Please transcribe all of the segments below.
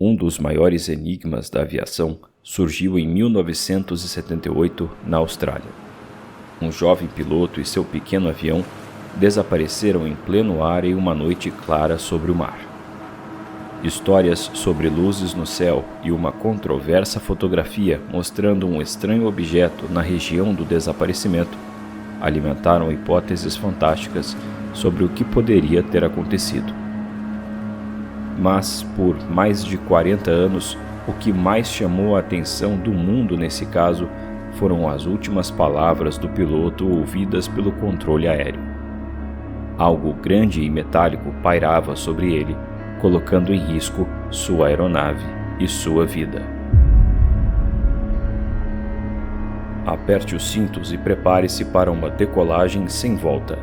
Um dos maiores enigmas da aviação surgiu em 1978 na Austrália. Um jovem piloto e seu pequeno avião desapareceram em pleno ar em uma noite clara sobre o mar. Histórias sobre luzes no céu e uma controversa fotografia mostrando um estranho objeto na região do desaparecimento alimentaram hipóteses fantásticas sobre o que poderia ter acontecido. Mas, por mais de 40 anos, o que mais chamou a atenção do mundo nesse caso foram as últimas palavras do piloto ouvidas pelo controle aéreo. Algo grande e metálico pairava sobre ele, colocando em risco sua aeronave e sua vida. Aperte os cintos e prepare-se para uma decolagem sem volta.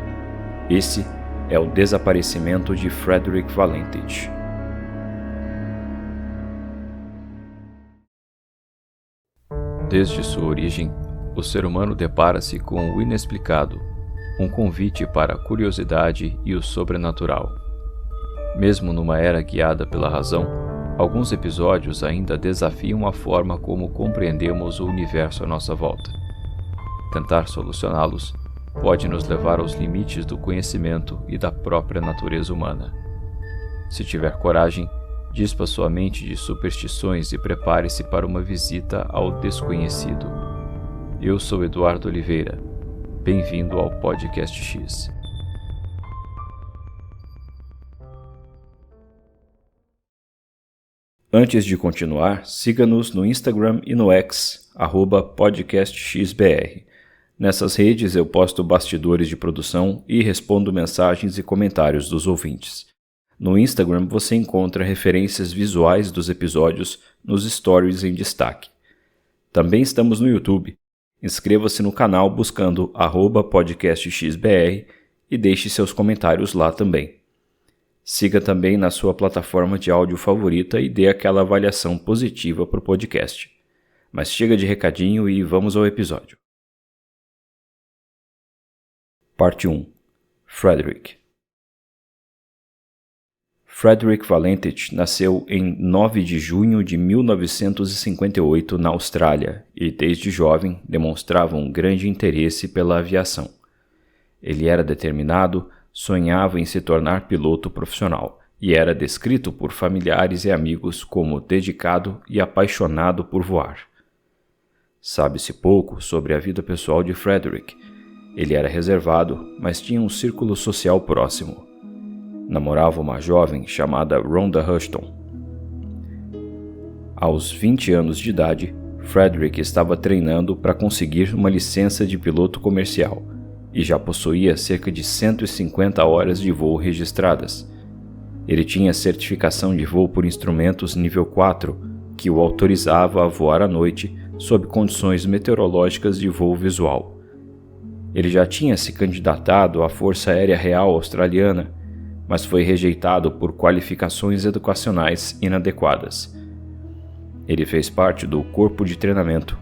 Esse é o desaparecimento de Frederick Valentich. Desde sua origem, o ser humano depara-se com o inexplicado, um convite para a curiosidade e o sobrenatural. Mesmo numa era guiada pela razão, alguns episódios ainda desafiam a forma como compreendemos o universo à nossa volta. Tentar solucioná-los pode nos levar aos limites do conhecimento e da própria natureza humana. Se tiver coragem, dispa sua mente de superstições e prepare-se para uma visita ao desconhecido. Eu sou Eduardo Oliveira. Bem-vindo ao Podcast X. Antes de continuar, siga-nos no Instagram e no X, @podcastxbr. Nessas redes eu posto bastidores de produção e respondo mensagens e comentários dos ouvintes. No Instagram você encontra referências visuais dos episódios nos stories em destaque. Também estamos no YouTube. Inscreva-se no canal buscando @podcastxbr e deixe seus comentários lá também. Siga também na sua plataforma de áudio favorita e dê aquela avaliação positiva para o podcast. Mas chega de recadinho e vamos ao episódio. Parte 1. Frederick. Frederick Valentich nasceu em 9 de junho de 1958 na Austrália e, desde jovem, demonstrava um grande interesse pela aviação. Ele era determinado, sonhava em se tornar piloto profissional e era descrito por familiares e amigos como dedicado e apaixonado por voar. Sabe-se pouco sobre a vida pessoal de Frederick. Ele era reservado, mas tinha um círculo social próximo. Namorava uma jovem chamada Rhonda Huston. Aos 20 anos de idade, Frederick estava treinando para conseguir uma licença de piloto comercial e já possuía cerca de 150 horas de voo registradas. Ele tinha certificação de voo por instrumentos nível 4, que o autorizava a voar à noite sob condições meteorológicas de voo visual. Ele já tinha se candidatado à Força Aérea Real Australiana, mas foi rejeitado por qualificações educacionais inadequadas. Ele fez parte do Corpo de Treinamento,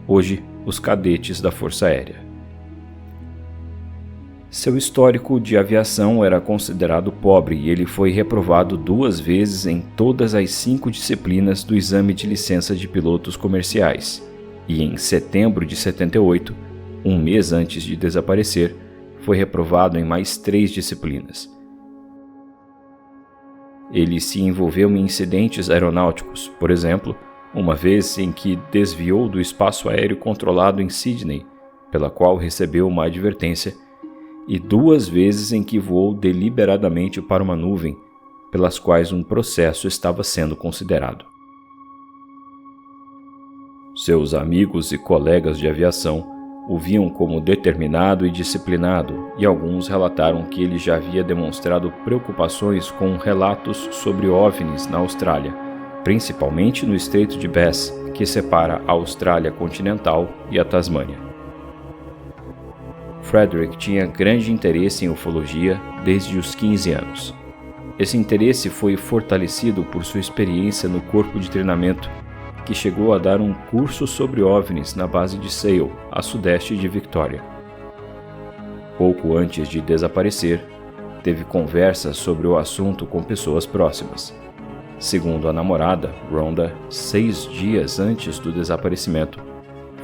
hoje os cadetes da Força Aérea. Seu histórico de aviação era considerado pobre e ele foi reprovado 2 vezes em todas as 5 disciplinas do exame de licença de pilotos comerciais, e em setembro de 78, um mês antes de desaparecer, foi reprovado em mais 3 disciplinas. Ele se envolveu em incidentes aeronáuticos, por exemplo, uma vez em que desviou do espaço aéreo controlado em Sydney, pela qual recebeu uma advertência, e 2 vezes em que voou deliberadamente para uma nuvem, pelas quais um processo estava sendo considerado. Seus amigos e colegas de aviação o viam como determinado e disciplinado, e alguns relataram que ele já havia demonstrado preocupações com relatos sobre OVNIs na Austrália, principalmente no Estreito de Bass, que separa a Austrália continental e a Tasmânia. Frederick tinha grande interesse em ufologia desde os 15 anos. Esse interesse foi fortalecido por sua experiência no corpo de treinamento, que chegou a dar um curso sobre OVNIs na base de Sale, a sudeste de Victoria. Pouco antes de desaparecer, teve conversas sobre o assunto com pessoas próximas. Segundo a namorada, Rhonda, 6 dias antes do desaparecimento,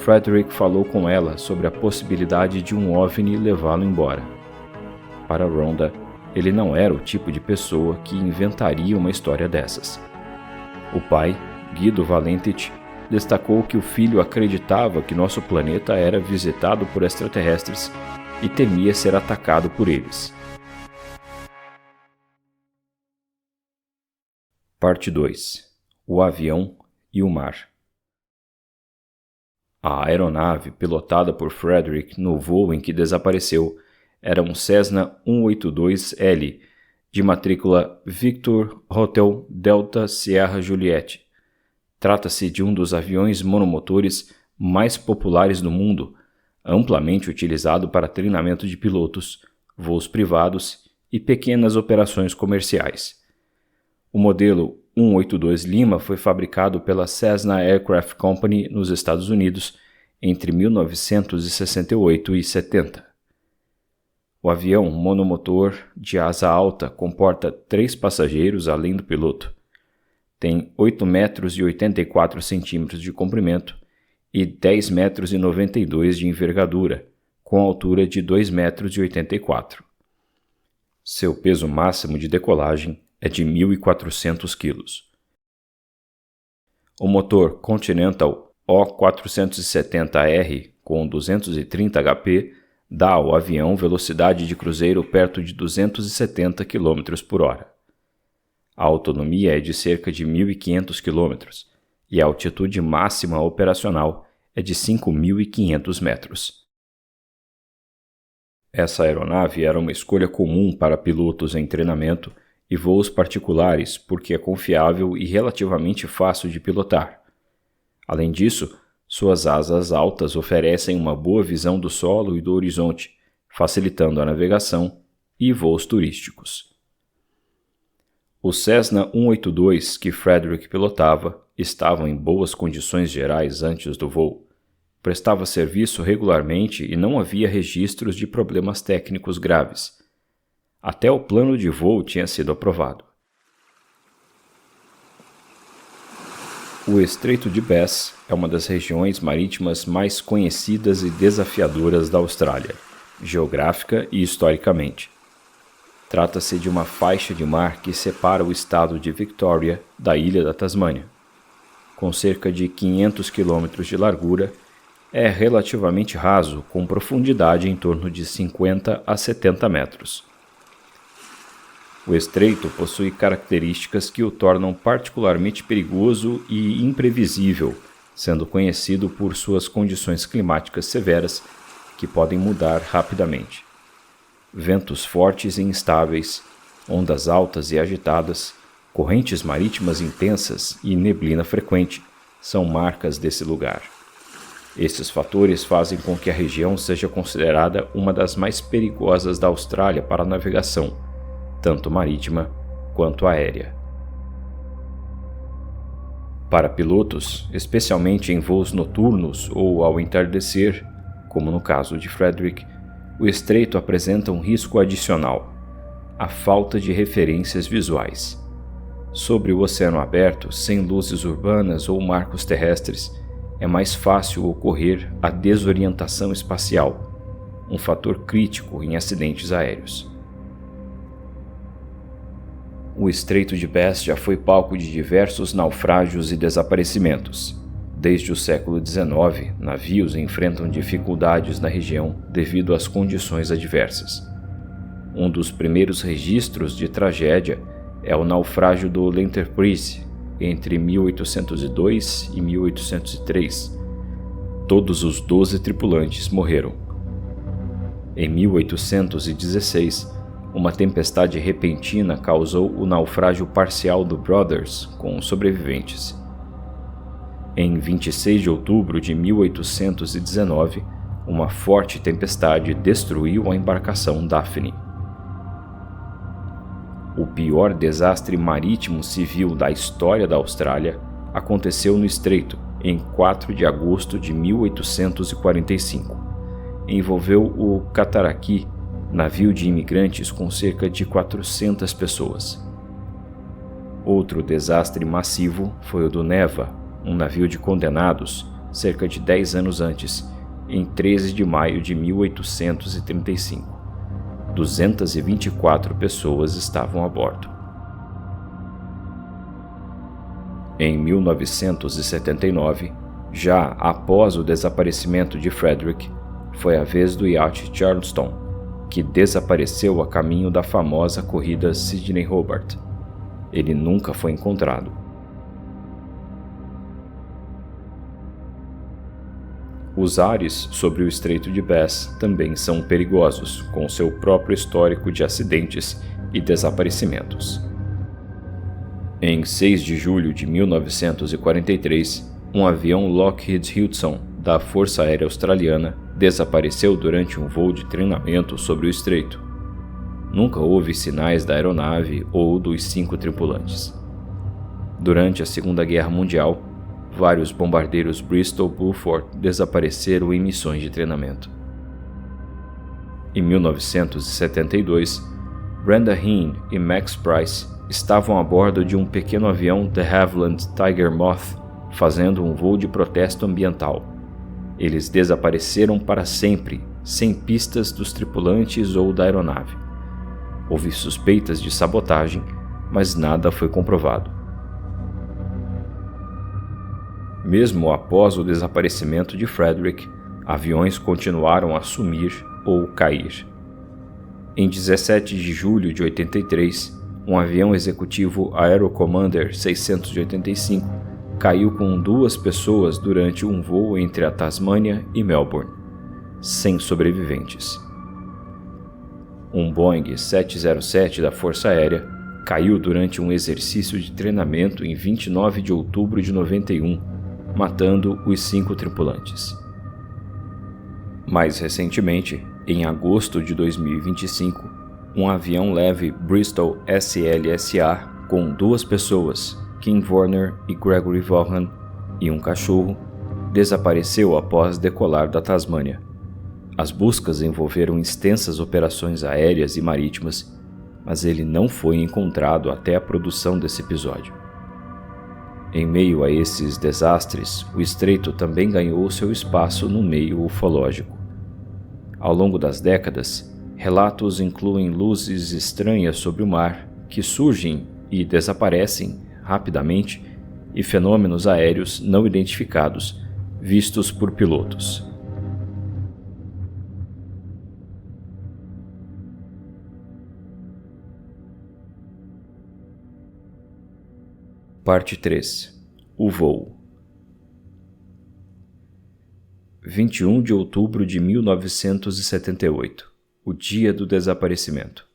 Frederick falou com ela sobre a possibilidade de um OVNI levá-lo embora. Para Rhonda, ele não era o tipo de pessoa que inventaria uma história dessas. O pai, Guido Valentich, destacou que o filho acreditava que nosso planeta era visitado por extraterrestres e temia ser atacado por eles. Parte 2. O avião e o mar. A aeronave pilotada por Frederick no voo em que desapareceu era um Cessna 182L, de matrícula Victor Hotel Delta Sierra Juliette. Trata-se de um dos aviões monomotores mais populares do mundo, amplamente utilizado para treinamento de pilotos, voos privados e pequenas operações comerciais. O modelo 182 Lima foi fabricado pela Cessna Aircraft Company nos Estados Unidos entre 1968 e 70. O avião monomotor de asa alta comporta 3 passageiros além do piloto. Tem 8,84 metros de comprimento e 10,92 metros de envergadura, com altura de 2,84 metros. Seu peso máximo de decolagem é de 1.400 kg. O motor Continental O470R com 230 HP dá ao avião velocidade de cruzeiro perto de 270 km por hora. A autonomia é de cerca de 1.500 km e a altitude máxima operacional é de 5.500 metros. Essa aeronave era uma escolha comum para pilotos em treinamento e voos particulares porque é confiável e relativamente fácil de pilotar. Além disso, suas asas altas oferecem uma boa visão do solo e do horizonte, facilitando a navegação e voos turísticos. O Cessna 182 que Frederick pilotava estava em boas condições gerais antes do voo. Prestava serviço regularmente e não havia registros de problemas técnicos graves. Até o plano de voo tinha sido aprovado. O Estreito de Bass é uma das regiões marítimas mais conhecidas e desafiadoras da Austrália, geográfica e historicamente. Trata-se de uma faixa de mar que separa o estado de Victoria da ilha da Tasmânia. Com cerca de 500 km de largura, é relativamente raso, com profundidade em torno de 50 a 70 metros. O estreito possui características que o tornam particularmente perigoso e imprevisível, sendo conhecido por suas condições climáticas severas que podem mudar rapidamente. Ventos fortes e instáveis, ondas altas e agitadas, correntes marítimas intensas e neblina frequente são marcas desse lugar. Esses fatores fazem com que a região seja considerada uma das mais perigosas da Austrália para a navegação, tanto marítima quanto aérea. Para pilotos, especialmente em voos noturnos ou ao entardecer, como no caso de Frederick, o estreito apresenta um risco adicional: a falta de referências visuais. Sobre o oceano aberto, sem luzes urbanas ou marcos terrestres, é mais fácil ocorrer a desorientação espacial, um fator crítico em acidentes aéreos. O Estreito de Bass já foi palco de diversos naufrágios e desaparecimentos. Desde o século XIX, navios enfrentam dificuldades na região devido às condições adversas. Um dos primeiros registros de tragédia é o naufrágio do L'Enterprise, entre 1802 e 1803. Todos os 12 tripulantes morreram. Em 1816, uma tempestade repentina causou o naufrágio parcial do Brothers com sobreviventes. Em 26 de outubro de 1819, uma forte tempestade destruiu a embarcação Daphne. O pior desastre marítimo civil da história da Austrália aconteceu no Estreito, em 4 de agosto de 1845. Envolveu o Cataraqui, navio de imigrantes com cerca de 400 pessoas. Outro desastre massivo foi o do Neva, um navio de condenados, cerca de 10 anos antes, em 13 de maio de 1835. 224 pessoas estavam a bordo. Em 1979, já após o desaparecimento de Frederick, foi a vez do iate Charleston, que desapareceu a caminho da famosa corrida Sydney Hobart. Ele nunca foi encontrado. Os ares sobre o Estreito de Bass também são perigosos, com seu próprio histórico de acidentes e desaparecimentos. Em 6 de julho de 1943, um avião Lockheed Hudson da Força Aérea Australiana desapareceu durante um voo de treinamento sobre o estreito. Nunca houve sinais da aeronave ou dos 5 tripulantes. Durante a Segunda Guerra Mundial, vários bombardeiros Bristol-Beaufort desapareceram em missões de treinamento. Em 1972, Brenda Hinn e Max Price estavam a bordo de um pequeno avião de Havilland Tiger Moth, fazendo um voo de protesto ambiental. Eles desapareceram para sempre, sem pistas dos tripulantes ou da aeronave. Houve suspeitas de sabotagem, mas nada foi comprovado. Mesmo após o desaparecimento de Frederick, aviões continuaram a sumir ou cair. Em 17 de julho de 83, um avião executivo Aero Commander 685 caiu com 2 pessoas durante um voo entre a Tasmânia e Melbourne, sem sobreviventes. Um Boeing 707 da Força Aérea caiu durante um exercício de treinamento em 29 de outubro de 91, matando os 5 tripulantes. Mais recentemente, em agosto de 2025, um avião leve Bristol SLSA com 2 pessoas, Kim Warner e Gregory Vaughan, e um cachorro, desapareceu após decolar da Tasmânia. As buscas envolveram extensas operações aéreas e marítimas, mas ele não foi encontrado até a produção desse episódio. Em meio a esses desastres, o estreito também ganhou seu espaço no meio ufológico. Ao longo das décadas, relatos incluem luzes estranhas sobre o mar que surgem e desaparecem rapidamente e fenômenos aéreos não identificados vistos por pilotos. Parte 3. O voo. 21 de outubro de 1978. O dia do desaparecimento.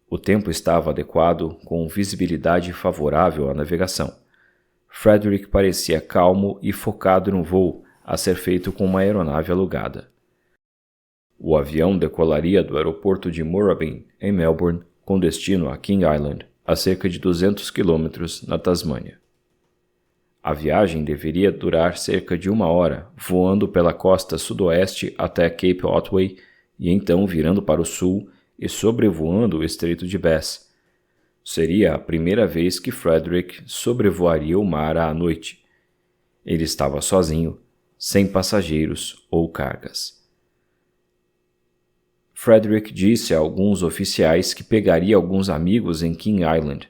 O tempo estava adequado, com visibilidade favorável à navegação. Frederick parecia calmo e focado no voo a ser feito com uma aeronave alugada. O avião decolaria do aeroporto de Moorabbin, em Melbourne, com destino a King Island, a cerca de 200 quilômetros na Tasmânia. A viagem deveria durar cerca de 1 hora, voando pela costa sudoeste até Cape Otway e então virando para o sul e sobrevoando o Estreito de Bass. Seria a primeira vez que Frederick sobrevoaria o mar à noite. Ele estava sozinho, sem passageiros ou cargas. Frederick disse a alguns oficiais que pegaria alguns amigos em King Island,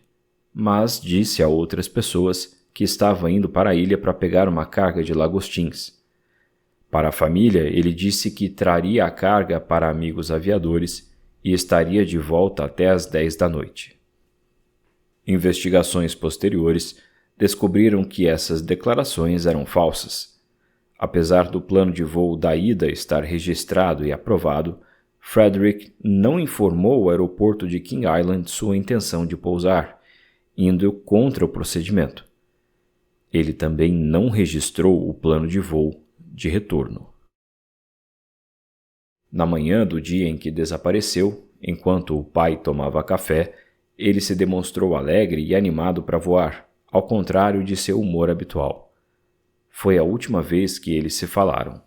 mas disse a outras pessoas que estava indo para a ilha para pegar uma carga de lagostins. Para a família, ele disse que traria a carga para amigos aviadores e estaria de volta até às 10 da noite. Investigações posteriores descobriram que essas declarações eram falsas. Apesar do plano de voo da ida estar registrado e aprovado, Frederick não informou o aeroporto de King Island sua intenção de pousar, indo contra o procedimento. Ele também não registrou o plano de voo de retorno. Na manhã do dia em que desapareceu, enquanto o pai tomava café, ele se demonstrou alegre e animado para voar, ao contrário de seu humor habitual. Foi a última vez que eles se falaram.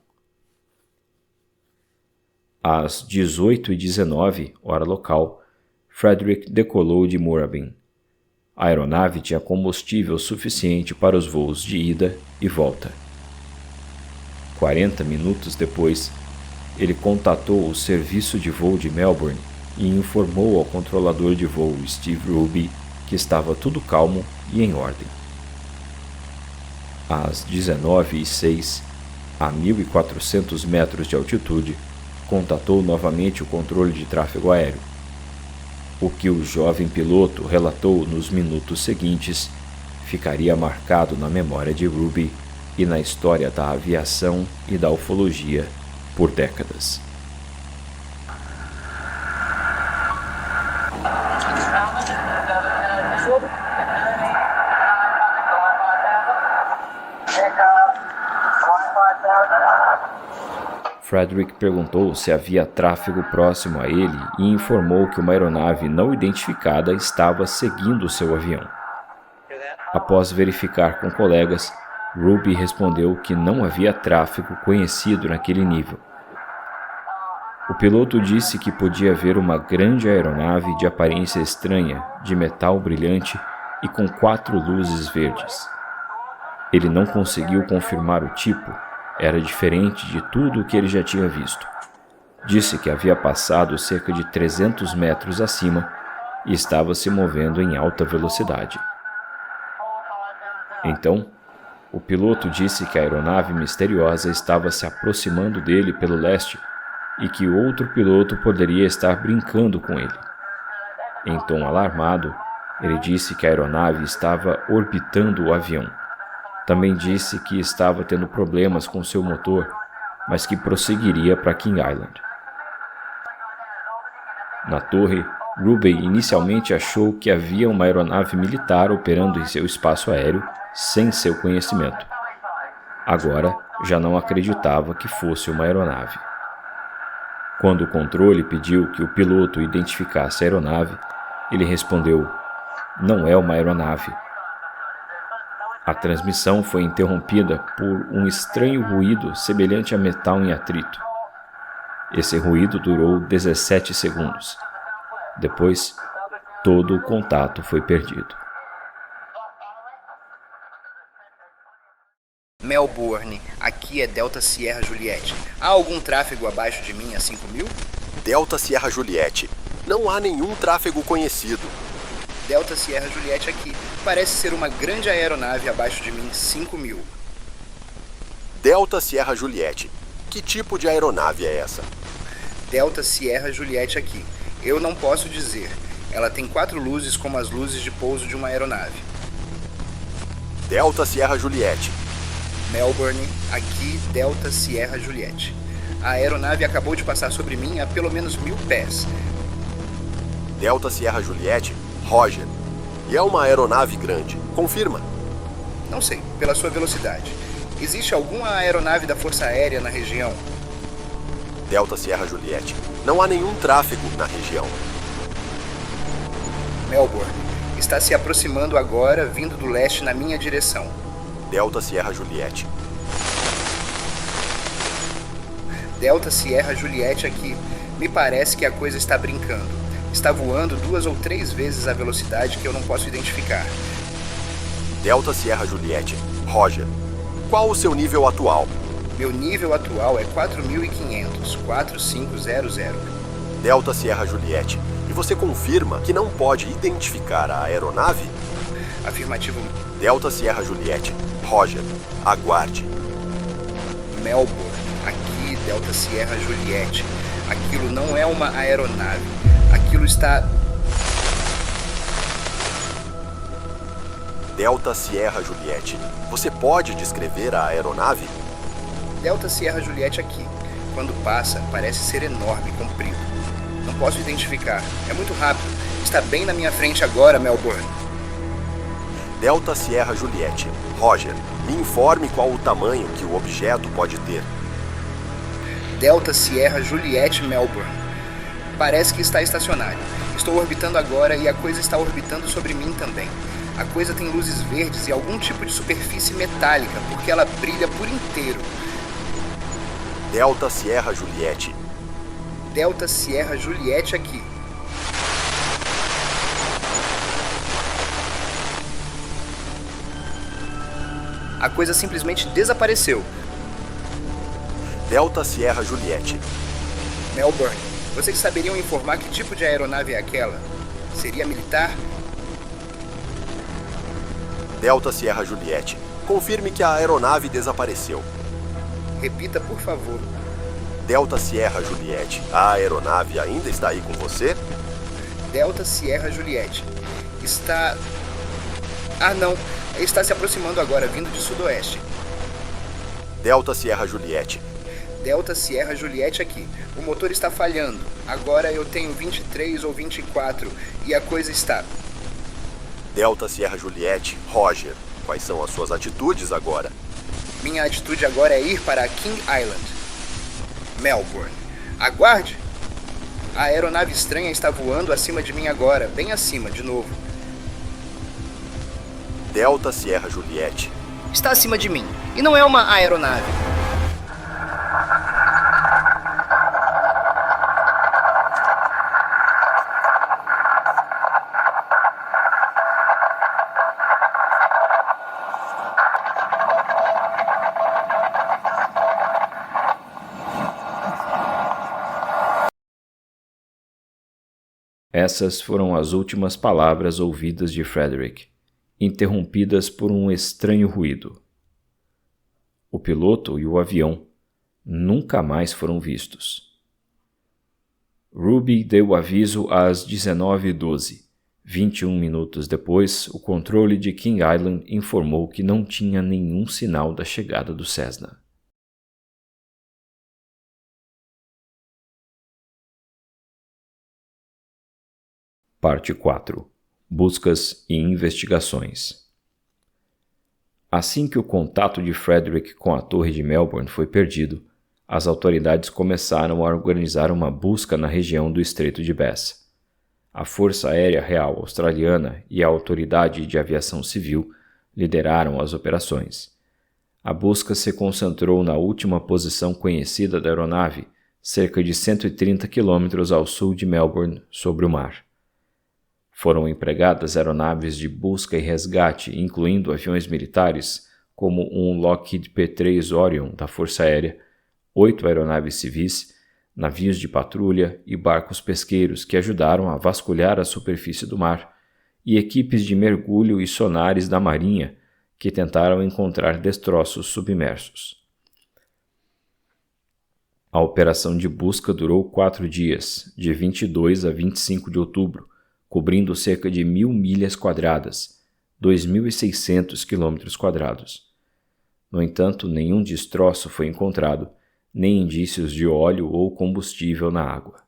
Às 18h19, hora local, Frederick decolou de Moorabbin. A aeronave tinha combustível suficiente para os voos de ida e volta. 40 minutos depois, ele contatou o serviço de voo de Melbourne e informou ao controlador de voo Steve Ruby que estava tudo calmo e em ordem. Às 19h06, a 1.400 metros de altitude, contatou novamente o controle de tráfego aéreo. O que o jovem piloto relatou nos minutos seguintes ficaria marcado na memória de Ruby e na história da aviação e da ufologia por décadas. Frederick perguntou se havia tráfego próximo a ele e informou que uma aeronave não identificada estava seguindo seu avião. Após verificar com colegas, Ruby respondeu que não havia tráfego conhecido naquele nível. O piloto disse que podia ver uma grande aeronave de aparência estranha, de metal brilhante e com 4 luzes verdes. Ele não conseguiu confirmar o tipo, era diferente de tudo o que ele já tinha visto. Disse que havia passado cerca de 300 metros acima e estava se movendo em alta velocidade. Então, o piloto disse que a aeronave misteriosa estava se aproximando dele pelo leste e que outro piloto poderia estar brincando com ele. Em tom alarmado, ele disse que a aeronave estava orbitando o avião. Também disse que estava tendo problemas com seu motor, mas que prosseguiria para King Island. Na torre, Ruby inicialmente achou que havia uma aeronave militar operando em seu espaço aéreo sem seu conhecimento. Agora, já não acreditava que fosse uma aeronave. Quando o controle pediu que o piloto identificasse a aeronave, ele respondeu: "Não é uma aeronave." A transmissão foi interrompida por um estranho ruído semelhante a metal em atrito. Esse ruído durou 17 segundos. Depois, todo o contato foi perdido. Melbourne, aqui é Delta Sierra Juliette. Há algum tráfego abaixo de mim a 5.000? Delta Sierra Juliette. Não há nenhum tráfego conhecido. Delta Sierra Juliette aqui. Parece ser uma grande aeronave abaixo de mim, 5.000. Delta Sierra Juliette. Que tipo de aeronave é essa? Delta Sierra Juliette aqui. Eu não posso dizer. Ela tem 4 luzes como as luzes de pouso de uma aeronave. Delta Sierra Juliette. Melbourne, aqui Delta Sierra Juliette. A aeronave acabou de passar sobre mim a pelo menos 1.000 pés. Delta Sierra Juliette, Roger. E é uma aeronave grande. Confirma. Não sei, pela sua velocidade. Existe alguma aeronave da Força Aérea na região? Delta Sierra Juliette. Não há nenhum tráfego na região. Melbourne, está se aproximando agora, vindo do leste na minha direção. Delta Sierra Juliette. Delta Sierra Juliette aqui. Me parece que a coisa está brincando. Está voando 2 ou 3 vezes a velocidade que eu não posso identificar. Delta Sierra Juliette, Roger. Qual o seu nível atual? Meu nível atual é 4.500, 4500. Delta Sierra Juliette. E você confirma que não pode identificar a aeronave? Afirmativo. Delta Sierra Juliette, Roger. Aguarde. Melbourne, aqui Delta Sierra Juliette. Aquilo não é uma aeronave. Aquilo está... Delta Sierra Juliette. Você pode descrever a aeronave? Delta Sierra Juliette aqui. Quando passa, parece ser enorme, comprido. Não posso identificar. É muito rápido. Está bem na minha frente agora, Melbourne. Delta Sierra Juliette. Roger, me informe qual o tamanho que o objeto pode ter. Delta Sierra Juliette, Melbourne. Parece que está estacionário. Estou orbitando agora e a coisa está orbitando sobre mim também. A coisa tem luzes verdes e algum tipo de superfície metálica, porque ela brilha por inteiro. Delta Sierra Juliette. Delta Sierra Juliette aqui. A coisa simplesmente desapareceu. Delta Sierra Juliette. Melbourne, vocês saberiam informar que tipo de aeronave é aquela? Seria militar? Delta Sierra Juliette. Confirme que a aeronave desapareceu. Repita, por favor. Delta Sierra Juliette. A aeronave ainda está aí com você? Delta Sierra Juliette. Está... Ah, não. Está se aproximando agora, vindo de sudoeste. Delta Sierra Juliette. Delta Sierra Juliette aqui. O motor está falhando. Agora eu tenho 23 ou 24 e a coisa está... Delta Sierra Juliette. Roger. Quais são as suas atitudes agora? Minha atitude agora é ir para King Island. Melbourne. Aguarde! A aeronave estranha está voando acima de mim agora, bem acima, de novo. Delta Sierra Juliette. Está acima de mim. E não é uma aeronave. Essas foram as últimas palavras ouvidas de Frederick, interrompidas por um estranho ruído. O piloto e o avião nunca mais foram vistos. Ruby deu aviso às 19h12. 21 minutos depois, o controle de King Island informou que não tinha nenhum sinal da chegada do Cessna. Parte 4. Buscas e investigações. Assim que o contato de Frederick com a torre de Melbourne foi perdido, as autoridades começaram a organizar uma busca na região do Estreito de Bass. A Força Aérea Real Australiana e a Autoridade de Aviação Civil lideraram as operações. A busca se concentrou na última posição conhecida da aeronave, cerca de 130 quilômetros ao sul de Melbourne, sobre o mar. Foram empregadas aeronaves de busca e resgate, incluindo aviões militares, como um Lockheed P-3 Orion da Força Aérea, 8 aeronaves civis, navios de patrulha e barcos pesqueiros que ajudaram a vasculhar a superfície do mar, e equipes de mergulho e sonares da Marinha, que tentaram encontrar destroços submersos. A operação de busca durou 4 dias, de 22 a 25 de outubro, cobrindo cerca de 1.000 milhas quadradas, 2.600 quilômetros quadrados. No entanto, nenhum destroço foi encontrado, nem indícios de óleo ou combustível na água.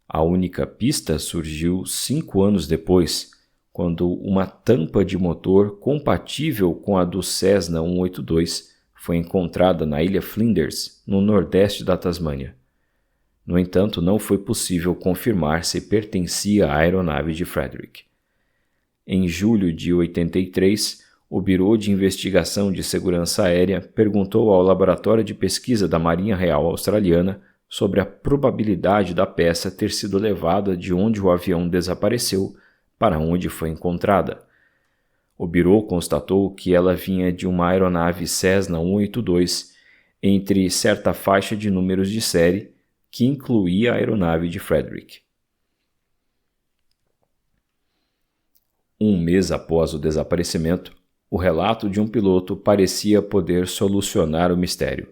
A única pista surgiu 5 anos depois, quando uma tampa de motor compatível com a do Cessna 182 foi encontrada na ilha Flinders, no nordeste da Tasmânia. No entanto, não foi possível confirmar se pertencia à aeronave de Frederick. Em julho de 83, o Bureau de Investigação de Segurança Aérea perguntou ao Laboratório de Pesquisa da Marinha Real Australiana sobre a probabilidade da peça ter sido levada de onde o avião desapareceu para onde foi encontrada. O Bureau constatou que ela vinha de uma aeronave Cessna 182 entre certa faixa de números de série que incluía a aeronave de Frederick. Um mês após o desaparecimento, o relato de um piloto parecia poder solucionar o mistério.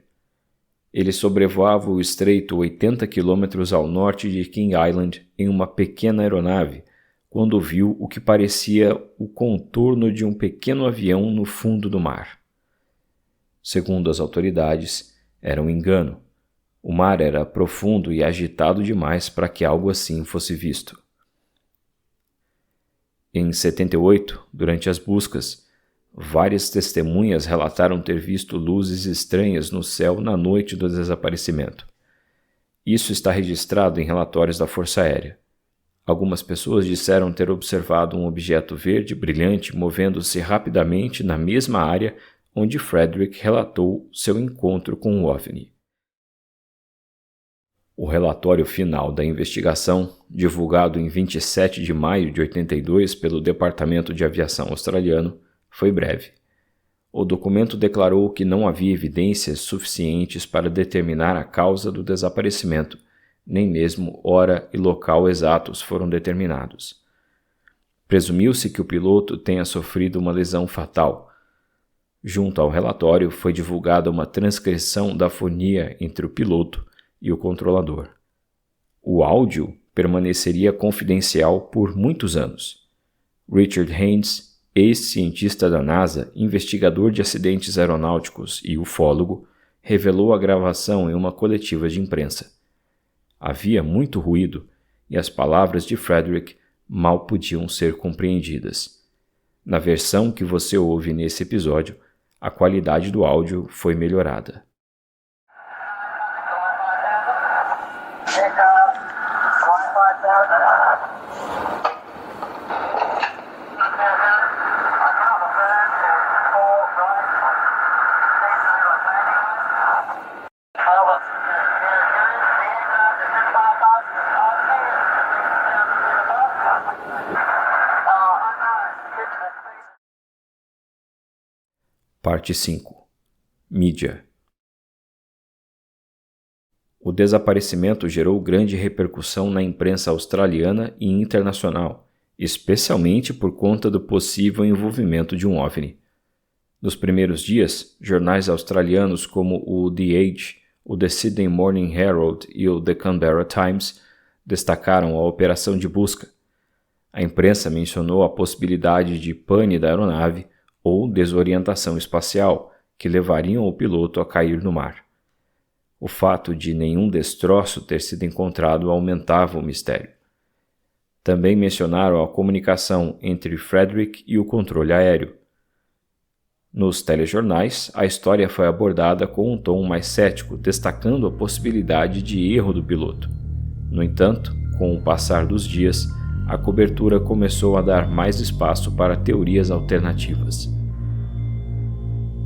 Ele sobrevoava o estreito 80 quilômetros ao norte de King Island em uma pequena aeronave, quando viu o que parecia o contorno de um pequeno avião no fundo do mar. Segundo as autoridades, era um engano. O mar era profundo e agitado demais para que algo assim fosse visto. Em 78, durante as buscas, várias testemunhas relataram ter visto luzes estranhas no céu na noite do desaparecimento. Isso está registrado em relatórios da Força Aérea. Algumas pessoas disseram ter observado um objeto verde brilhante movendo-se rapidamente na mesma área onde Frederick relatou seu encontro com o OVNI. O relatório final da investigação, divulgado em 27 de maio de 82 pelo Departamento de Aviação australiano, foi breve. O documento declarou que não havia evidências suficientes para determinar a causa do desaparecimento, nem mesmo hora e local exatos foram determinados. Presumiu-se que o piloto tenha sofrido uma lesão fatal. Junto ao relatório foi divulgada uma transcrição da fonia entre o piloto e o controlador. O áudio permaneceria confidencial por muitos anos. Richard Haynes, ex-cientista da NASA, investigador de acidentes aeronáuticos e ufólogo, revelou a gravação em uma coletiva de imprensa. Havia muito ruído e as palavras de Frederick mal podiam ser compreendidas. Na versão que você ouve nesse episódio, a qualidade do áudio foi melhorada. Parte 5. Mídia. O desaparecimento gerou grande repercussão na imprensa australiana e internacional, especialmente por conta do possível envolvimento de um OVNI. Nos primeiros dias, jornais australianos como o The Age, o The Sydney Morning Herald e o The Canberra Times destacaram a operação de busca. A imprensa mencionou a possibilidade de pane da aeronave ou desorientação espacial, que levariam o piloto a cair no mar. O fato de nenhum destroço ter sido encontrado aumentava o mistério. Também mencionaram a comunicação entre Frederick e o controle aéreo. Nos telejornais, a história foi abordada com um tom mais cético, destacando a possibilidade de erro do piloto. No entanto, com o passar dos dias, a cobertura começou a dar mais espaço para teorias alternativas.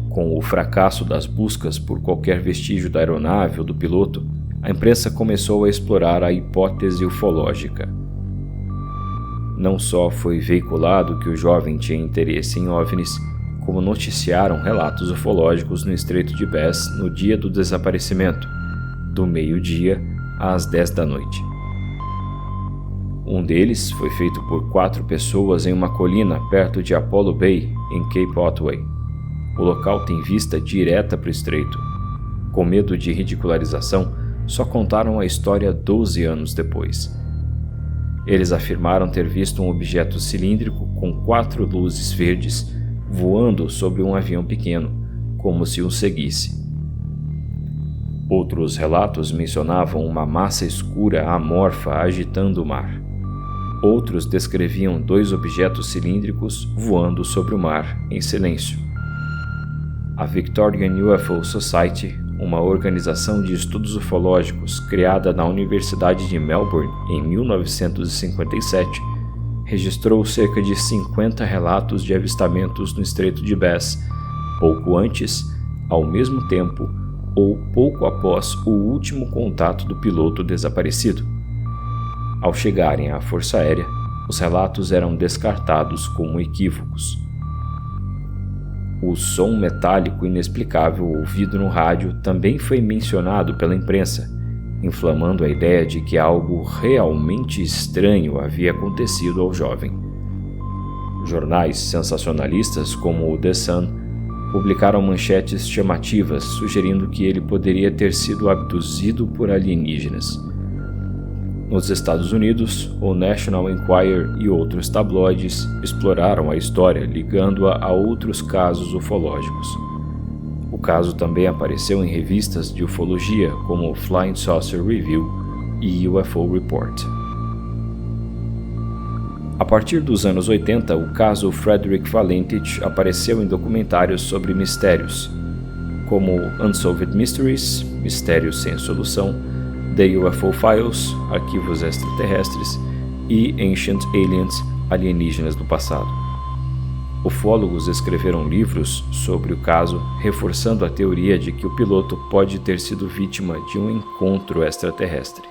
Com o fracasso das buscas por qualquer vestígio da aeronave ou do piloto, a imprensa começou a explorar a hipótese ufológica. Não só foi veiculado que o jovem tinha interesse em OVNIs, como noticiaram relatos ufológicos no Estreito de Bass no dia do desaparecimento, do meio-dia às 10 da noite. Um deles foi feito por 4 pessoas em uma colina perto de Apollo Bay, em Cape Otway. O local tem vista direta para o estreito. Com medo de ridicularização, só contaram a história 12 anos depois. Eles afirmaram ter visto um objeto cilíndrico com 4 luzes verdes voando sobre um avião pequeno, como se o seguisse. Outros relatos mencionavam uma massa escura amorfa agitando o mar. Outros descreviam 2 objetos cilíndricos voando sobre o mar em silêncio. A Victorian UFO Society, uma organização de estudos ufológicos criada na Universidade de Melbourne em 1957, registrou cerca de 50 relatos de avistamentos no Estreito de Bass, pouco antes, ao mesmo tempo ou pouco após o último contato do piloto desaparecido. Ao chegarem à Força Aérea, os relatos eram descartados como equívocos. O som metálico inexplicável ouvido no rádio também foi mencionado pela imprensa, inflamando a ideia de que algo realmente estranho havia acontecido ao jovem. Jornais sensacionalistas como o The Sun publicaram manchetes chamativas sugerindo que ele poderia ter sido abduzido por alienígenas. Nos Estados Unidos, o National Enquirer e outros tabloides exploraram a história ligando-a a outros casos ufológicos. O caso também apareceu em revistas de ufologia como Flying Saucer Review e UFO Report. A partir dos anos 80, o caso Frederick Valentich apareceu em documentários sobre mistérios, como Unsolved Mysteries, Mistérios Sem Solução, The UFO Files, Arquivos Extraterrestres e Ancient Aliens, Alienígenas do Passado. Ufólogos escreveram livros sobre o caso, reforçando a teoria de que o piloto pode ter sido vítima de um encontro extraterrestre.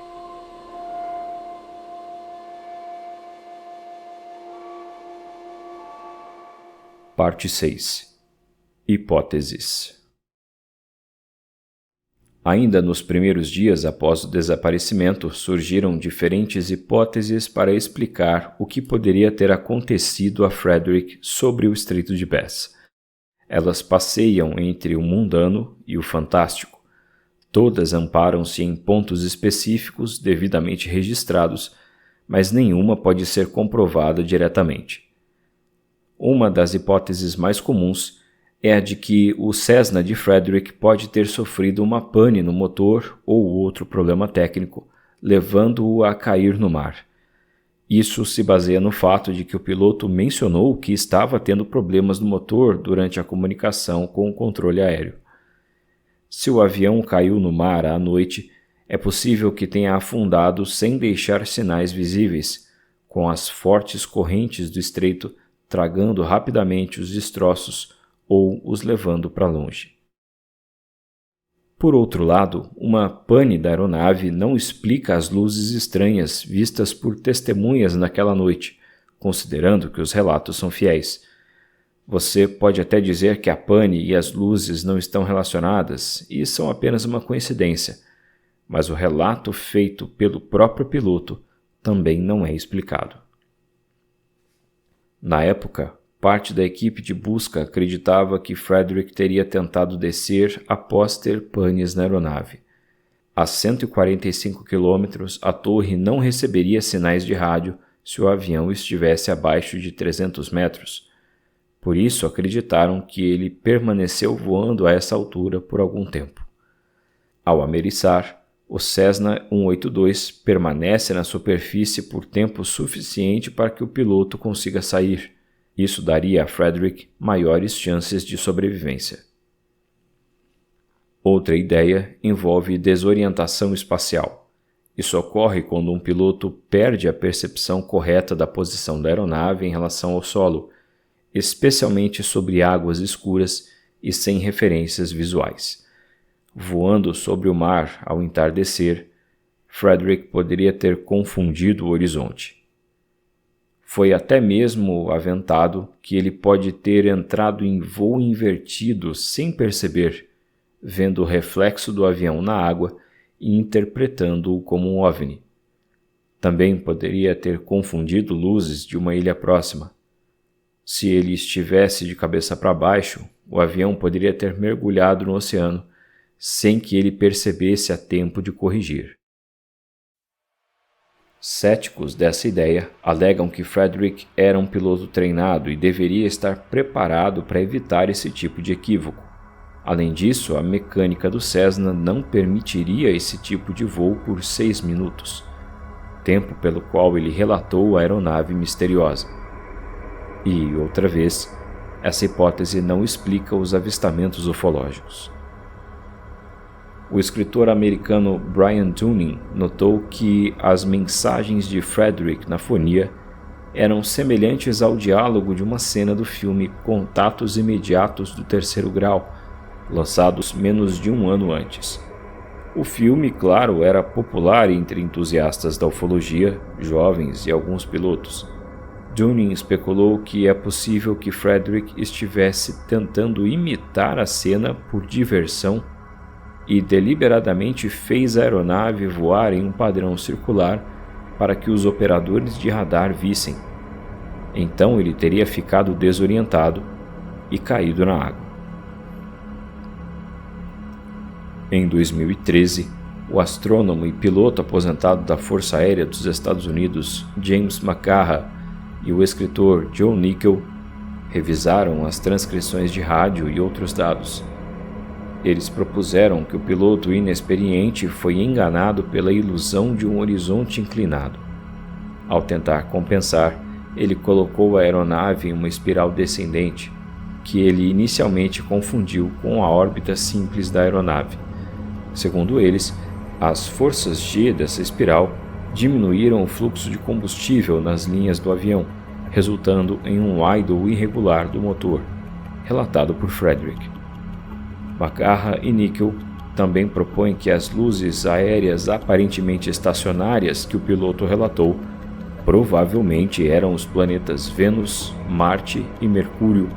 Parte 6. Hipóteses. Ainda nos primeiros dias após o desaparecimento, surgiram diferentes hipóteses para explicar o que poderia ter acontecido a Frederick sobre o Estreito de Bass. Elas passeiam entre o mundano e o fantástico. Todas amparam-se em pontos específicos devidamente registrados, mas nenhuma pode ser comprovada diretamente. Uma das hipóteses mais comuns é a de que o Cessna de Frederick pode ter sofrido uma pane no motor ou outro problema técnico, levando-o a cair no mar. Isso se baseia no fato de que o piloto mencionou que estava tendo problemas no motor durante a comunicação com o controle aéreo. Se o avião caiu no mar à noite, é possível que tenha afundado sem deixar sinais visíveis, com as fortes correntes do estreito tragando rapidamente os destroços ou os levando para longe. Por outro lado, uma pane da aeronave não explica as luzes estranhas vistas por testemunhas naquela noite, considerando que os relatos são fiéis. Você pode até dizer que a pane e as luzes não estão relacionadas e são apenas uma coincidência, mas o relato feito pelo próprio piloto também não é explicado. Na época, parte da equipe de busca acreditava que Frederick teria tentado descer após ter panes na aeronave. A 145 km, a torre não receberia sinais de rádio se o avião estivesse abaixo de 300 metros. Por isso acreditaram que ele permaneceu voando a essa altura por algum tempo. Ao ameriçar, o Cessna 182 permanece na superfície por tempo suficiente para que o piloto consiga sair. Isso daria a Frederick maiores chances de sobrevivência. Outra ideia envolve desorientação espacial. Isso ocorre quando um piloto perde a percepção correta da posição da aeronave em relação ao solo, especialmente sobre águas escuras e sem referências visuais. Voando sobre o mar ao entardecer, Frederick poderia ter confundido o horizonte. Foi até mesmo aventado que ele pode ter entrado em voo invertido sem perceber, vendo o reflexo do avião na água e interpretando-o como um OVNI. Também poderia ter confundido luzes de uma ilha próxima. Se ele estivesse de cabeça para baixo, o avião poderia ter mergulhado no oceano sem que ele percebesse a tempo de corrigir. Céticos dessa ideia alegam que Frederick era um piloto treinado e deveria estar preparado para evitar esse tipo de equívoco. Além disso, a mecânica do Cessna não permitiria esse tipo de voo por 6 minutos, tempo pelo qual ele relatou a aeronave misteriosa. E, outra vez, essa hipótese não explica os avistamentos ufológicos. O escritor americano Brian Tuning notou que as mensagens de Frederick na fonia eram semelhantes ao diálogo de uma cena do filme Contatos Imediatos do Terceiro Grau, lançados menos de um ano antes. O filme, claro, era popular entre entusiastas da ufologia, jovens e alguns pilotos. Tuning especulou que é possível que Frederick estivesse tentando imitar a cena por diversão e deliberadamente fez a aeronave voar em um padrão circular para que os operadores de radar vissem. Então ele teria ficado desorientado e caído na água. Em 2013, o astrônomo e piloto aposentado da Força Aérea dos Estados Unidos, James McCarra, e o escritor John Nickel revisaram as transcrições de rádio e outros dados. Eles propuseram que o piloto inexperiente foi enganado pela ilusão de um horizonte inclinado. Ao tentar compensar, ele colocou a aeronave em uma espiral descendente, que ele inicialmente confundiu com a órbita simples da aeronave. Segundo eles, as forças G dessa espiral diminuíram o fluxo de combustível nas linhas do avião, resultando em um idle irregular do motor, relatado por Frederick. McCarra e Nickel também propõem que as luzes aéreas aparentemente estacionárias que o piloto relatou provavelmente eram os planetas Vênus, Marte e Mercúrio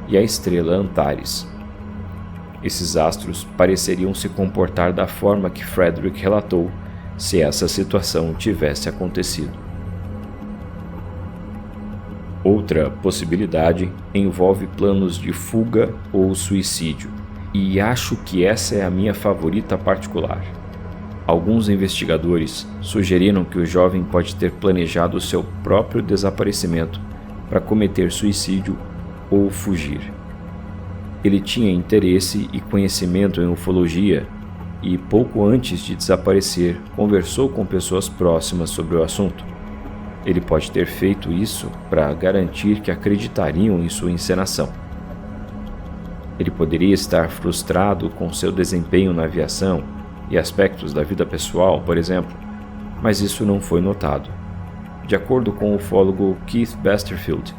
e a estrela Antares, esses astros pareceriam se comportar da forma que Frederick relatou se essa situação tivesse acontecido. Outra possibilidade envolve planos de fuga ou suicídio, e acho que essa é a minha favorita particular. Alguns investigadores sugeriram que o jovem pode ter planejado seu próprio desaparecimento para cometer suicídio ou fugir. Ele tinha interesse e conhecimento em ufologia e, pouco antes de desaparecer, conversou com pessoas próximas sobre o assunto. Ele pode ter feito isso para garantir que acreditariam em sua encenação. Ele poderia estar frustrado com seu desempenho na aviação e aspectos da vida pessoal, por exemplo, mas isso não foi notado. De acordo com o ufólogo Keith Basterfield,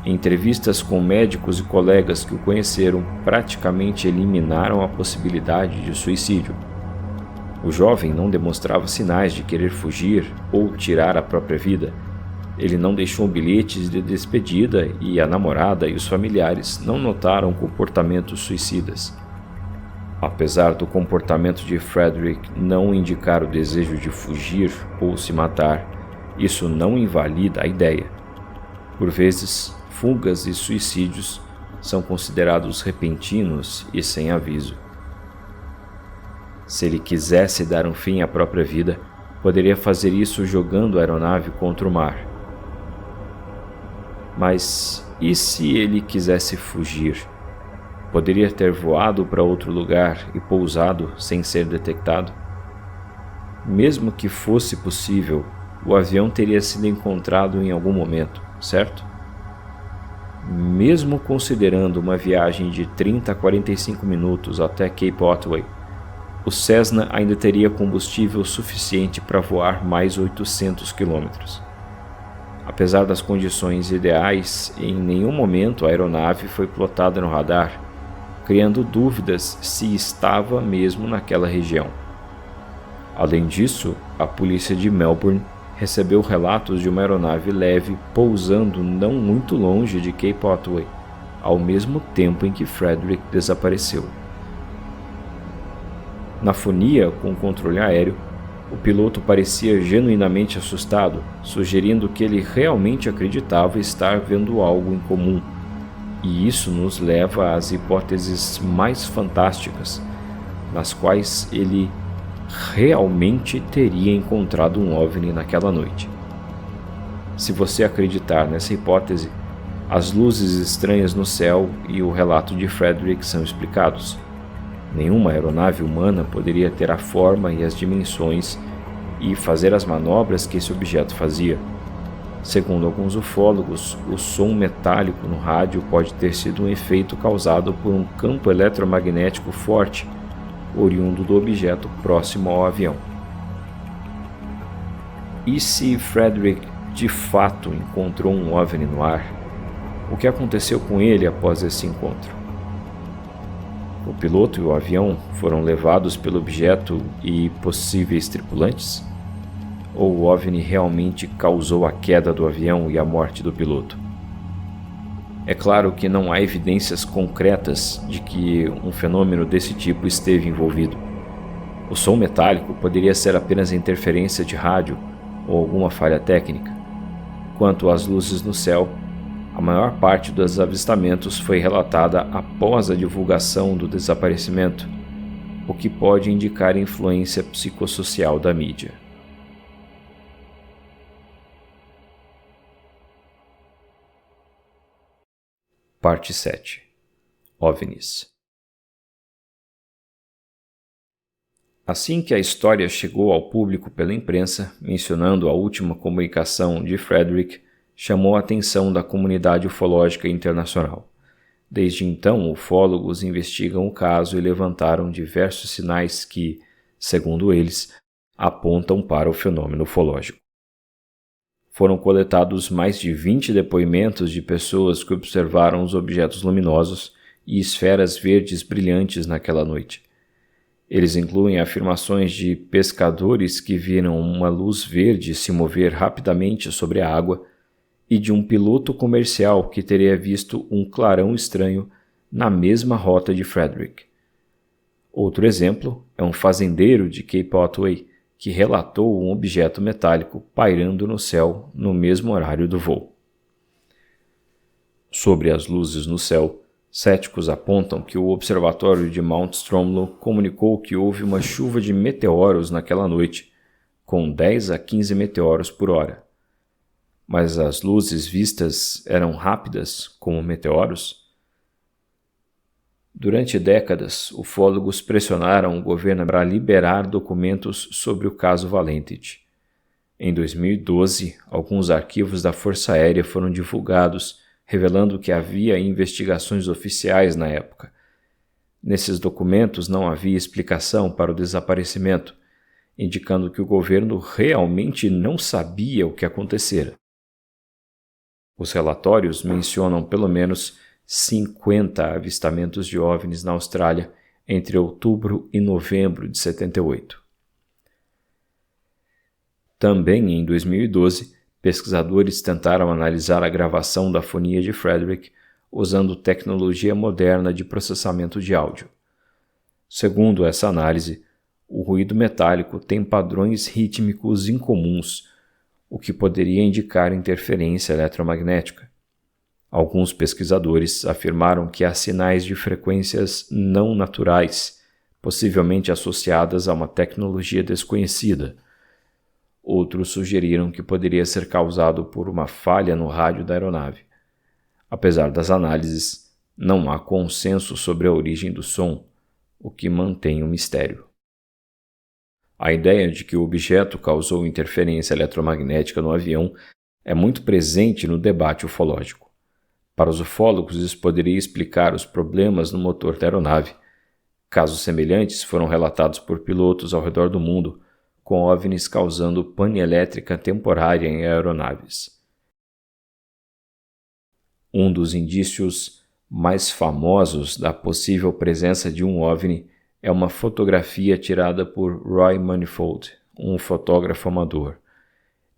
em entrevistas com médicos e colegas que o conheceram, praticamente eliminaram a possibilidade de suicídio. O jovem não demonstrava sinais de querer fugir ou tirar a própria vida. Ele não deixou bilhetes de despedida e a namorada e os familiares não notaram comportamentos suicidas. Apesar do comportamento de Frederick não indicar o desejo de fugir ou se matar, isso não invalida a ideia. Por vezes, fugas e suicídios são considerados repentinos e sem aviso. Se ele quisesse dar um fim à própria vida, poderia fazer isso jogando a aeronave contra o mar. Mas e se ele quisesse fugir? Poderia ter voado para outro lugar e pousado sem ser detectado? Mesmo que fosse possível, o avião teria sido encontrado em algum momento, certo? Mesmo considerando uma viagem de 30 a 45 minutos até Cape Otway, o Cessna ainda teria combustível suficiente para voar mais 800 quilômetros. Apesar das condições ideais, em nenhum momento a aeronave foi plotada no radar, criando dúvidas se estava mesmo naquela região. Além disso, a polícia de Melbourne recebeu relatos de uma aeronave leve pousando não muito longe de Cape Otway, ao mesmo tempo em que Frederick desapareceu. Na fonia com o controle aéreo, o piloto parecia genuinamente assustado, sugerindo que ele realmente acreditava estar vendo algo em comum. E isso nos leva às hipóteses mais fantásticas, nas quais ele realmente teria encontrado um OVNI naquela noite. Se você acreditar nessa hipótese, as luzes estranhas no céu e o relato de Frederick são explicados. Nenhuma aeronave humana poderia ter a forma e as dimensões e fazer as manobras que esse objeto fazia. Segundo alguns ufólogos, o som metálico no rádio pode ter sido um efeito causado por um campo eletromagnético forte, oriundo do objeto próximo ao avião. E se Frederick de fato encontrou um OVNI no ar? O que aconteceu com ele após esse encontro? O piloto e o avião foram levados pelo objeto e possíveis tripulantes? Ou o OVNI realmente causou a queda do avião e a morte do piloto? É claro que não há evidências concretas de que um fenômeno desse tipo esteve envolvido. O som metálico poderia ser apenas interferência de rádio ou alguma falha técnica. Quanto às luzes no céu, a maior parte dos avistamentos foi relatada após a divulgação do desaparecimento, o que pode indicar influência psicossocial da mídia. Parte 7. OVNIs. Assim que a história chegou ao público pela imprensa, mencionando a última comunicação de Frederick, chamou a atenção da comunidade ufológica internacional. Desde então, ufólogos investigam o caso e levantaram diversos sinais que, segundo eles, apontam para o fenômeno ufológico. Foram coletados mais de 20 depoimentos de pessoas que observaram os objetos luminosos e esferas verdes brilhantes naquela noite. Eles incluem afirmações de pescadores que viram uma luz verde se mover rapidamente sobre a água e de um piloto comercial que teria visto um clarão estranho na mesma rota de Frederick. Outro exemplo é um fazendeiro de Cape Otway que relatou um objeto metálico pairando no céu no mesmo horário do voo. Sobre as luzes no céu, céticos apontam que o observatório de Mount Stromlo comunicou que houve uma chuva de meteoros naquela noite, com 10 a 15 meteoros por hora. Mas as luzes vistas eram rápidas, como meteoros? Durante décadas, ufólogos pressionaram o governo para liberar documentos sobre o caso Valentit. Em 2012, alguns arquivos da Força Aérea foram divulgados, revelando que havia investigações oficiais na época. Nesses documentos não havia explicação para o desaparecimento, indicando que o governo realmente não sabia o que acontecera. Os relatórios mencionam pelo menos 50 avistamentos de OVNIs na Austrália entre outubro e novembro de 78. Também em 2012, pesquisadores tentaram analisar a gravação da fonia de Frederick usando tecnologia moderna de processamento de áudio. Segundo essa análise, o ruído metálico tem padrões rítmicos incomuns, o que poderia indicar interferência eletromagnética. Alguns pesquisadores afirmaram que há sinais de frequências não naturais, possivelmente associadas a uma tecnologia desconhecida. Outros sugeriram que poderia ser causado por uma falha no rádio da aeronave. Apesar das análises, não há consenso sobre a origem do som, o que mantém o mistério. A ideia de que o objeto causou interferência eletromagnética no avião é muito presente no debate ufológico. Para os ufólogos, isso poderia explicar os problemas no motor da aeronave. Casos semelhantes foram relatados por pilotos ao redor do mundo, com OVNIs causando pane elétrica temporária em aeronaves. Um dos indícios mais famosos da possível presença de um OVNI é uma fotografia tirada por Roy Manifold, um fotógrafo amador.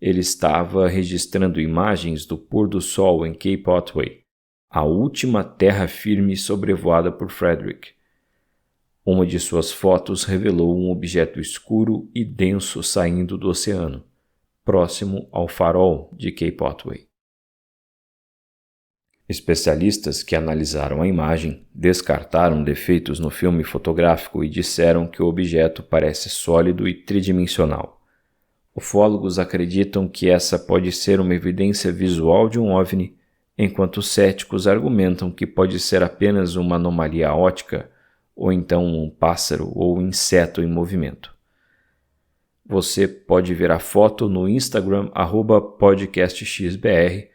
Ele estava registrando imagens do pôr do sol em Cape Otway, a última terra firme sobrevoada por Frederick. Uma de suas fotos revelou um objeto escuro e denso saindo do oceano, próximo ao farol de Cape Otway. Especialistas que analisaram a imagem descartaram defeitos no filme fotográfico e disseram que o objeto parece sólido e tridimensional. Ufólogos acreditam que essa pode ser uma evidência visual de um OVNI, enquanto céticos argumentam que pode ser apenas uma anomalia óptica ou então um pássaro ou inseto em movimento. Você pode ver a foto no Instagram @podcastxbr,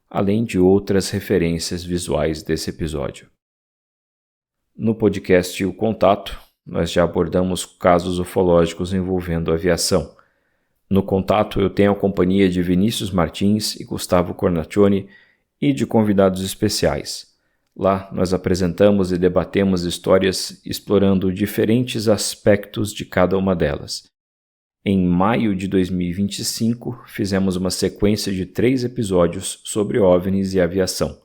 além de outras referências visuais desse episódio. No podcast O Contato, nós já abordamos casos ufológicos envolvendo aviação. No Contato eu tenho a companhia de Vinícius Martins e Gustavo Cornaccioni e de convidados especiais. Lá nós apresentamos e debatemos histórias explorando diferentes aspectos de cada uma delas. Em maio de 2025, fizemos uma sequência de 3 episódios sobre OVNIs e aviação.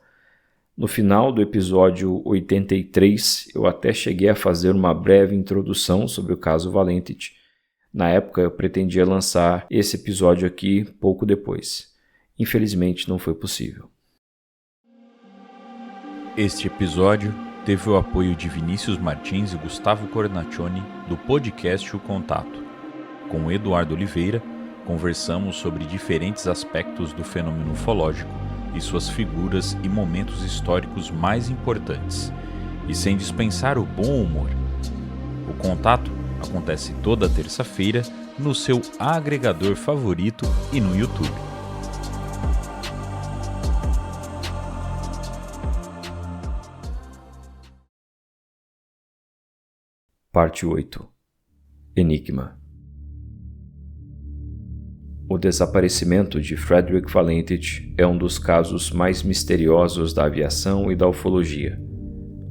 No final do episódio 83, eu até cheguei a fazer uma breve introdução sobre o caso Valentit. Na época, eu pretendia lançar esse episódio aqui pouco depois. Infelizmente, não foi possível. Este episódio teve o apoio de Vinícius Martins e Gustavo Cornaccioni do podcast O Contato. Com Eduardo Oliveira, conversamos sobre diferentes aspectos do fenômeno ufológico e suas figuras e momentos históricos mais importantes. E sem dispensar o bom humor. O Contato acontece toda terça-feira no seu agregador favorito e no YouTube. Parte 8. Enigma. O desaparecimento de Frederick Valentit é um dos casos mais misteriosos da aviação e da ufologia.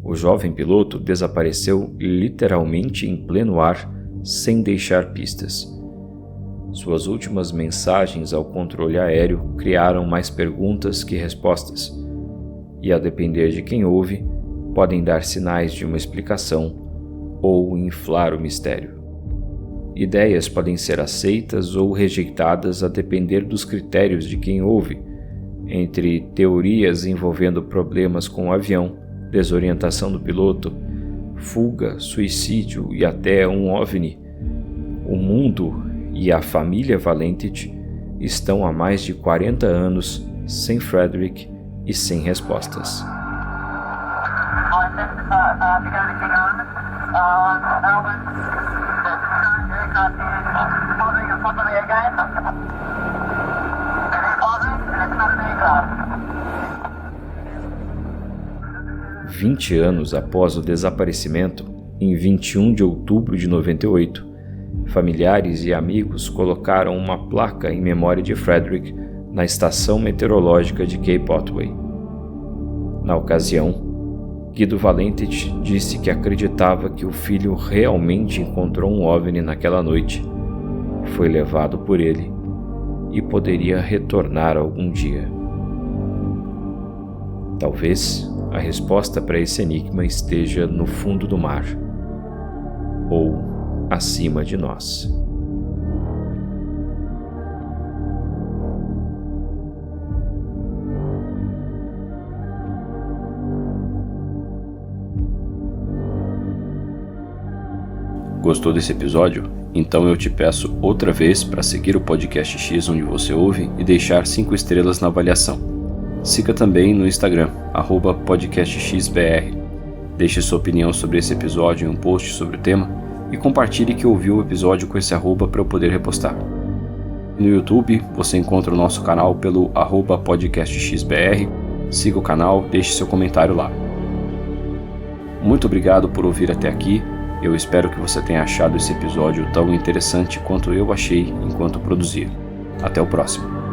O jovem piloto desapareceu literalmente em pleno ar, sem deixar pistas. Suas últimas mensagens ao controle aéreo criaram mais perguntas que respostas, e a depender de quem ouve, podem dar sinais de uma explicação ou inflar o mistério. Ideias podem ser aceitas ou rejeitadas a depender dos critérios de quem ouve, entre teorias envolvendo problemas com o avião, desorientação do piloto, fuga, suicídio e até um OVNI. O mundo e a família Valentich estão há mais de 40 anos sem Frederick e sem respostas. Vinte anos após o desaparecimento, em 21 de outubro de 98, familiares e amigos colocaram uma placa em memória de Frederick na estação meteorológica de Cape Otway. Na ocasião, Guido Valentich disse que acreditava que o filho realmente encontrou um OVNI naquela noite, foi levado por ele e poderia retornar algum dia. Talvez a resposta para esse enigma esteja no fundo do mar ou acima de nós. Gostou desse episódio? Então eu te peço outra vez para seguir o Podcast X onde você ouve e deixar 5 estrelas na avaliação. Siga também no Instagram, @podcastxbr. Deixe sua opinião sobre esse episódio em um post sobre o tema e compartilhe que ouviu o episódio com esse arroba para eu poder repostar. No YouTube, você encontra o nosso canal pelo @podcastxbr. Siga o canal, deixe seu comentário lá. Muito obrigado por ouvir até aqui. Eu espero que você tenha achado esse episódio tão interessante quanto eu achei enquanto produzia. Até o próximo.